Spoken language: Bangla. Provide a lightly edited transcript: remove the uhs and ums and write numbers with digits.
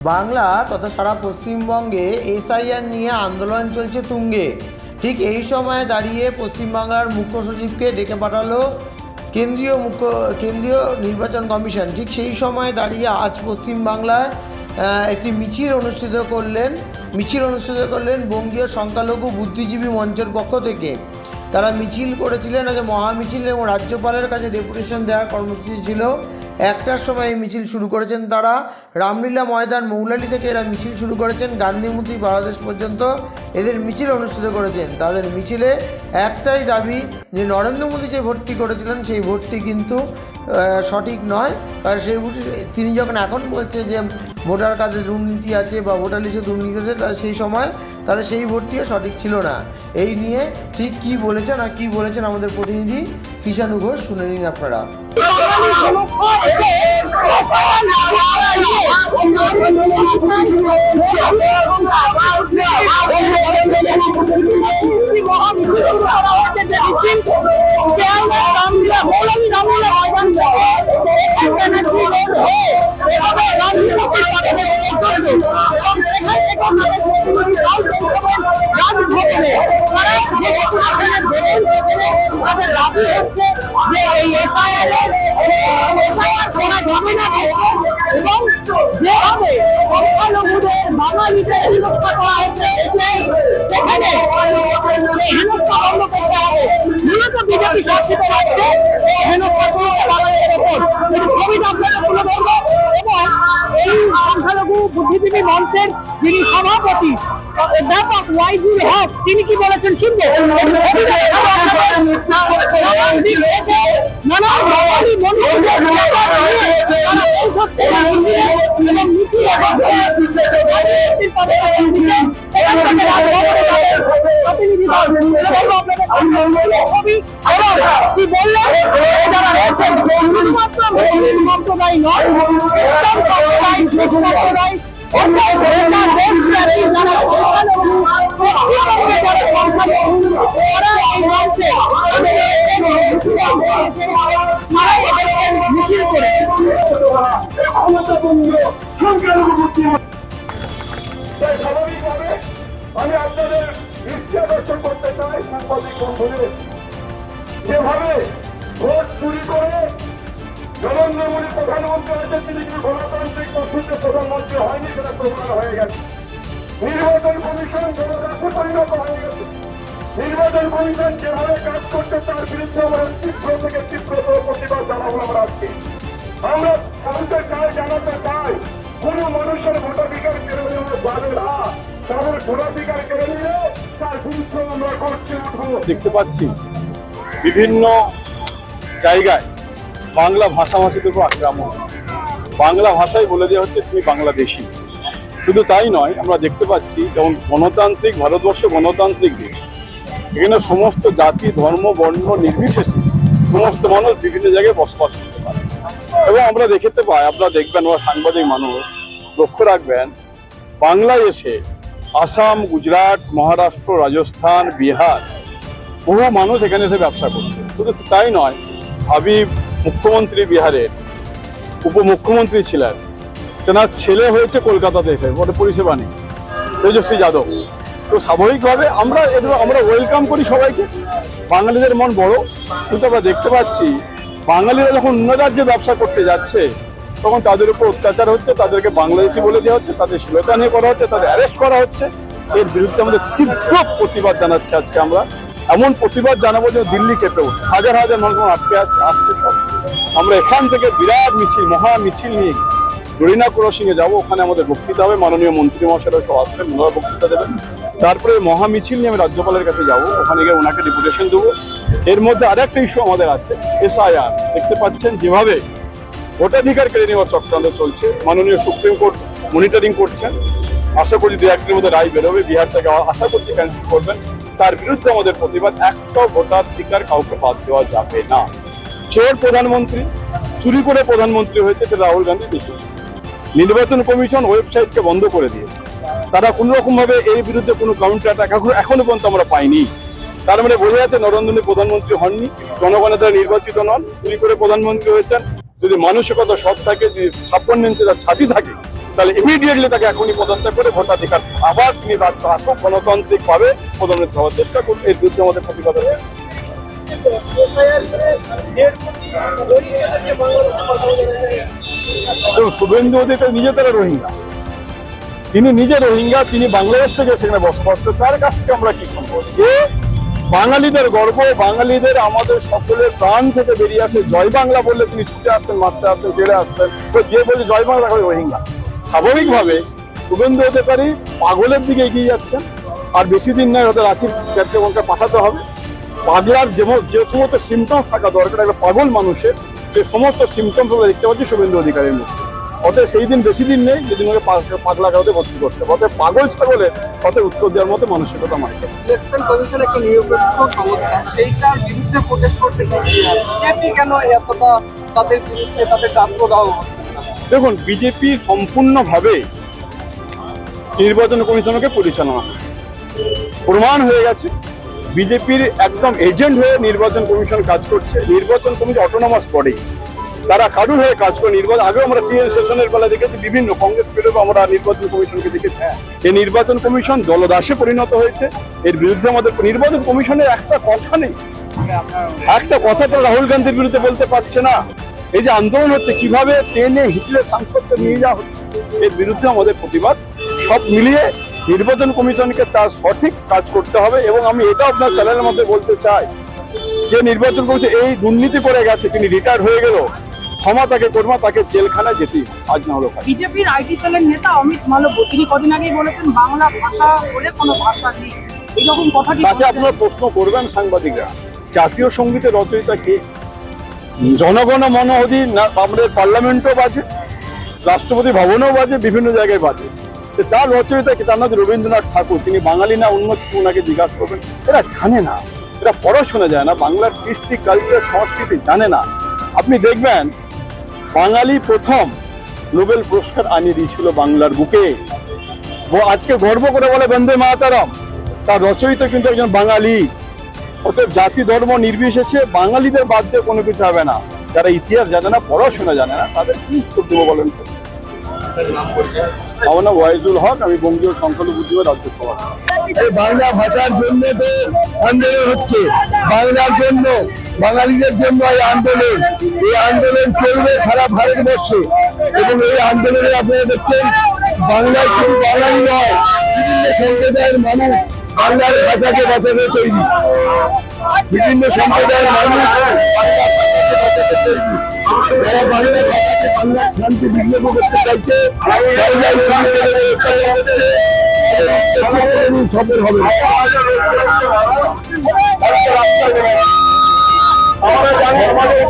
বাংলা তথা সারা পশ্চিমবঙ্গে এসআইআর নিয়ে আন্দোলন চলছে তুঙ্গে। ঠিক এই সময়ে দাঁড়িয়ে পশ্চিমবাংলার মুখ্য সচিবকে ডেকে পাঠালো কেন্দ্রীয় নির্বাচন কমিশন। ঠিক সেই সময়ে দাঁড়িয়ে আজ পশ্চিমবাংলায় একটি মিছিল অনুষ্ঠিত করলেন বঙ্গীয় সংখ্যালঘু বুদ্ধিজীবী মঞ্চের পক্ষ থেকে। তারা মিছিল করেছিলেন, মহামিছিল, এবং রাজ্যপালের কাছে ডেপুটেশন দেওয়ার কর্মসূচি ছিল। 1টার সময় এই মিছিল শুরু করেছেন তারা। রামলীলা ময়দান মৌলালি থেকে এরা মিছিল শুরু করেছেন, গান্ধীমূর্তি বাংলাদেশ পর্যন্ত এদের মিছিল অনুষ্ঠিত করেছেন। তাদের মিছিলে একটাই দাবি যে নরেন্দ্র মোদী যে ভোটটি করেছিলেন সেই ভোটটি কিন্তু সঠিক নয়। কারণ তিনি যখন এখন বলছে যে ভোটার কার্ডে দুর্নীতি আছে বা ভোটার লিস্টে দুর্নীতি আছে, সেই সময় তাহলে সেই ভোটটিও সঠিক ছিল না। এই নিয়ে ঠিক কী বলেছেন আমাদের প্রতিনিধি কিষাণু ঘোষ, শুনে নিন আপনারা। বিজেপি শাসিত রাজ্যে এবং এই সংখ্যালঘু বুদ্ধিজীবী মঞ্চের যিনি সভাপতি ব্যাপক ওয়াইজি হক, তিনি কি বলেছেন শুনবো। সম্প্রদায় নয়, সম্প্রদায় মিছিল করে স্বাভাবিকভাবে আমি আপনাদের দৃষ্টি আকর্ষণ করতে চাই। সাংবাদিক বন্ধুদের, যেভাবে ভোট চুরি করে নরেন্দ্র মোদী প্রধানমন্ত্রী হয়েছে, তিনি কিন্তু গণতান্ত্রিক পদ্ধতিতে প্রধানমন্ত্রী হয়নি, সেটা প্রমাণ হয়ে গেছে। নির্বাচন কমিশন জনদাসে পরিণত হয়ে গেছে। নির্বাচন কমিশন যেভাবে কাজ করছে তার বিরুদ্ধে আমরা তীব্র থেকে তীব্রতর প্রতিবাদ জানাবো। আমরা জানাতে চাই কোন মানুষের ভোটাধিকার কেড়ে নেওয়া যাবে না। তাদের ভোটাধিকার কেড়ে নিলে তার বিরুদ্ধে আমরা করতে উঠবো। দেখতে পাচ্ছি বিভিন্ন জায়গায় বাংলা ভাষাভাষীর উপর আক্রমণ, বাংলা ভাষায় বলে দেওয়া হচ্ছে তুমি বাংলাদেশি। শুধু তাই নয়, আমরা দেখতে পাচ্ছি যেমন গণতান্ত্রিক ভারতবর্ষ গণতান্ত্রিক দেশ, এখানে সমস্ত জাতি ধর্ম বর্ণ নির্বিশেষে সমস্ত মানুষ বিভিন্ন জায়গায় বসবাস করতে পারে। এবং আমরা দেখতে পাই, আপনারা দেখবেন, ওরা সাংবাদিক মানুষ লক্ষ্য রাখবেন, বাংলায় এসে আসাম, গুজরাট, মহারাষ্ট্র, রাজস্থান, বিহার বহু মানুষ এখানে এসে ব্যবসা করছে। শুধু তাই নয়, হাবিব মুখ্যমন্ত্রী বিহারের উপমুখ্যমন্ত্রী ছিলেন, তেনার ছেলে হয়েছে কলকাতাতে এসে, ওটা পরিষেবা নেই, তেজস্বী যাদব। তো স্বাভাবিকভাবে আমরা ওয়েলকাম করি সবাইকে, বাঙালিদের মন বড়। কিন্তু আমরা দেখতে পাচ্ছি বাঙালিরা যখন অন্য রাজ্যে ব্যবসা করতে যাচ্ছে তখন তাদের উপর অত্যাচার হচ্ছে, তাদেরকে বাংলাদেশি বলে দেওয়া হচ্ছে, তাদের শ্লীলতাহানি করা হচ্ছে, তাদের অ্যারেস্ট করা হচ্ছে। এর বিরুদ্ধে আমাদের তীব্র প্রতিবাদ জানাচ্ছি আজকে আমরা। এমন প্রতিবাদ জানাবো যে দিল্লি কেঁপে উঠে, হাজার হাজার মানুষ আটকে আসছে সব। আমরা এখান থেকে বিরাট মিছিল, মহা মিছিল নিয়ে জরিনা ক্রসিংয়ে যাবো, ওখানে আমাদের বক্তৃতা হবে, মাননীয় মন্ত্রী মহাশয়রা সব আসবেন, ওনারা বক্তৃতা দেবেন। তারপরে মহা মিছিল নিয়ে আমি রাজ্যপালের কাছে যাবো, ওখানে গিয়ে ওনাকে ডেপুটেশন দেবো। এর মধ্যে আরেকটা ইস্যু আমাদের আছে, এসআইআর। দেখতে পাচ্ছেন যেভাবে ভোটাধিকার কেড়ে নেওয়ার চক্রান্ত চলছে, মাননীয় সুপ্রিম কোর্ট মনিটরিং করছেন। আশা করি 2-1 মধ্যে রায় বেরোবে, বিহার থেকে আশা করছি ক্যান্সেল করবেন। তার বিরুদ্ধে আমাদের প্রতিবাদ, একটা ভোটাধিকার কাউকে বাদ দেওয়া যাবে না। চোর প্রধানমন্ত্রী, চুরি করে প্রধানমন্ত্রী হয়েছে, সেটা রাহুল গান্ধী দেখেছে। নির্বাচন কমিশন ওয়েবসাইটকে বন্ধ করে দিয়েছে, তারা কোনো রকম ভাবে এর বিরুদ্ধে কোনো কাউন্টার অ্যাটাক এখনো পর্যন্ত আমরা পাইনি। তার মানে বোঝা যাচ্ছে নরেন্দ্র মোদী প্রধানমন্ত্রী হননি, জনগণের দ্বারা নির্বাচিত নন, চুরি করে প্রধানমন্ত্রী হয়েছেন। যদি মানসিকতা সৎ থাকে, যদি ছাপ্পান্ন ইঞ্চি তার ছাতি থাকে, তাহলে ইমিডিয়েটলি তাকে এখনই পদত্যাগ করে ভোটাধিকার আবার তিনি রাষ্ট্র আসুক, গণতান্ত্রিক ভাবে পদোন্নতি হওয়ার চেষ্টা করুন। এর বিরুদ্ধে আমাদের প্রতিবাদ আছে। শুভেন্দু অধিকারী নিজে তারা রোহিঙ্গা, তিনি নিজে রোহিঙ্গা, তিনি বাংলাদেশ থেকে সেখানে বসবাস করে, তার কাছ থেকে আমরা কি সম্ভব? যে বাঙালিদের গর্ব, বাঙালিদের আমাদের সকলের প্রাণ থেকে বেরিয়ে আসে জয় বাংলা বললে তিনি ছুটে আসতেন, মারতে আসতেন, জেলে আসতেন। তো যে বলে জয় বাংলা তাকে রোহিঙ্গা। স্বাভাবিকভাবে শুভেন্দু অধিকারী পাগলের দিকে এগিয়ে যাচ্ছেন। আর বেশি দিন নয়, ওদের রাঁচির ক্ষেত্রে পাঠাতে হবে। পাগলার যে সমস্ত সিমটমস থাকা দরকার একটা পাগল মানুষের, সে সমস্ত সিমটমস আমরা দেখতে পাচ্ছি শুভেন্দু অধিকারীর মধ্যে। অতএব সেই দিন বেশি দিন নেই যেদিন ওকে পাগলা কাউকে ভর্তি করতে হবে। অতএব পাগল ছাগলের অতএব উত্তর দেওয়ার মতো মানসিকতা মানছে। ইলেকশন কমিশন একটা নিরপেক্ষ সংস্থা, সেইটার বিরুদ্ধে প্রোটেস্ট করতে বিজেপি কেন এতটা তাদের বিরুদ্ধে তাদের ডাক দেওয়া হচ্ছে? দেখুন, বিজেপি সম্পূর্ণভাবে নির্বাচন কমিশনকে পরিচালনা করে প্রমাণ হয়ে গেছে। বিজেপির একদম এজেন্ট হয়ে নির্বাচন কমিশন কাজ করছে। নির্বাচন কমিশন অটোনমাস বডি, তারা কারুর হয়ে কাজ করে। নির্বাচন আগেও আমরা টিএন সেশনের বেলা দেখেছি, বিভিন্ন কংগ্রেস পেলেও আমরা নির্বাচন কমিশনকে দেখেছি। এই নির্বাচন কমিশন দলদাসে পরিণত হয়েছে। এর বিরুদ্ধে আমাদের নির্বাচন কমিশনের একটা কথা নেই, একটা কথা তো রাহুল গান্ধীর বিরুদ্ধে বলতে পারছে না। এই যে আন্দোলন হচ্ছে, কিভাবে ট্রেনে হিটলে সাংসদকে নিয়ে যাওয়া হচ্ছে, এর বিরুদ্ধে আমাদের প্রতিবাদ। সব মিলিয়ে নির্বাচন কমিশনকে তার সঠিক কাজ করতে হবে। এবং আমি এটা আপনার চ্যানেলের মধ্যে বলতে চাই যে নির্বাচন কমিশন এই দুর্নীতি করে গেছে, তিনি রিটায়ার হয়ে গেল, ক্ষমা তাকে করবা, তাকে জেলখানায় যেতেই আজ না হলো। বিজেপির আইটি সেলের নেতা অমিত মালব্য তিনি কদিন আগেই বলেছেন বাংলা ভাষা বলে কোনো ভাষা নেই, এরকম কথা কি তাকে আপনারা প্রশ্ন করবেন সাংবাদিকরা। জাতীয় সঙ্গীতের রচয়িতা কে? জনগণ মন অধি আমাদের পার্লামেন্টও বাজে, রাষ্ট্রপতি ভবনেও বাজে, বিভিন্ন জায়গায় বাজে। তার রচয়িতা কি? তার নাম রবীন্দ্রনাথ ঠাকুর। তিনি বাঙালি না অন্য কিছু ওনাকে জিজ্ঞাসা করবেন। এরা জানে না, এরা পড়াশোনা যায় না, বাংলার কৃষ্টি কালচার সংস্কৃতি জানে না। আপনি দেখবেন বাঙালি প্রথম নোবেল পুরস্কার আনিয়ে দিয়েছিল বাংলার বুকে। আজকে গর্ব করে বলে বন্দে মাতরম, তার রচয়িতা কিন্তু একজন বাঙালি। অতএব জাতি ধর্ম নির্বিশেষে বাঙালিদের বাদ দিয়ে কোনো কিছু হবে না। যারা ইতিহাস জানে না, পড়াশোনা জানে না, তাদের কি উত্তর দেবো বলেন তো? আমার নাম ওয়াইজুল হক, আমি বঙ্গীয় সংখ্যালঘু যুব রাজ্য সভা। এই বাংলা ভাষার জন্য তো আন্দোলন হচ্ছে, বাংলার জন্য, বাঙালিদের জন্য এই আন্দোলন। এই আন্দোলন চলবে সারা ভারতবর্ষে। এবং এই আন্দোলনে আপনারা দেখছেন বাংলায় শুধু বাঙালি নয়, বিভিন্ন সম্প্রদায়ের মানুষ বাংলার ভাষাকে বাঁচাতে তৈরি। বিভিন্ন সম্প্রদায়ের মানুষ যারা বাংলা ভাষাকে, বাংলার শান্তি বিঘ্নিত করতে চাইছে, সফল হবে। আমরা জানি আমাদের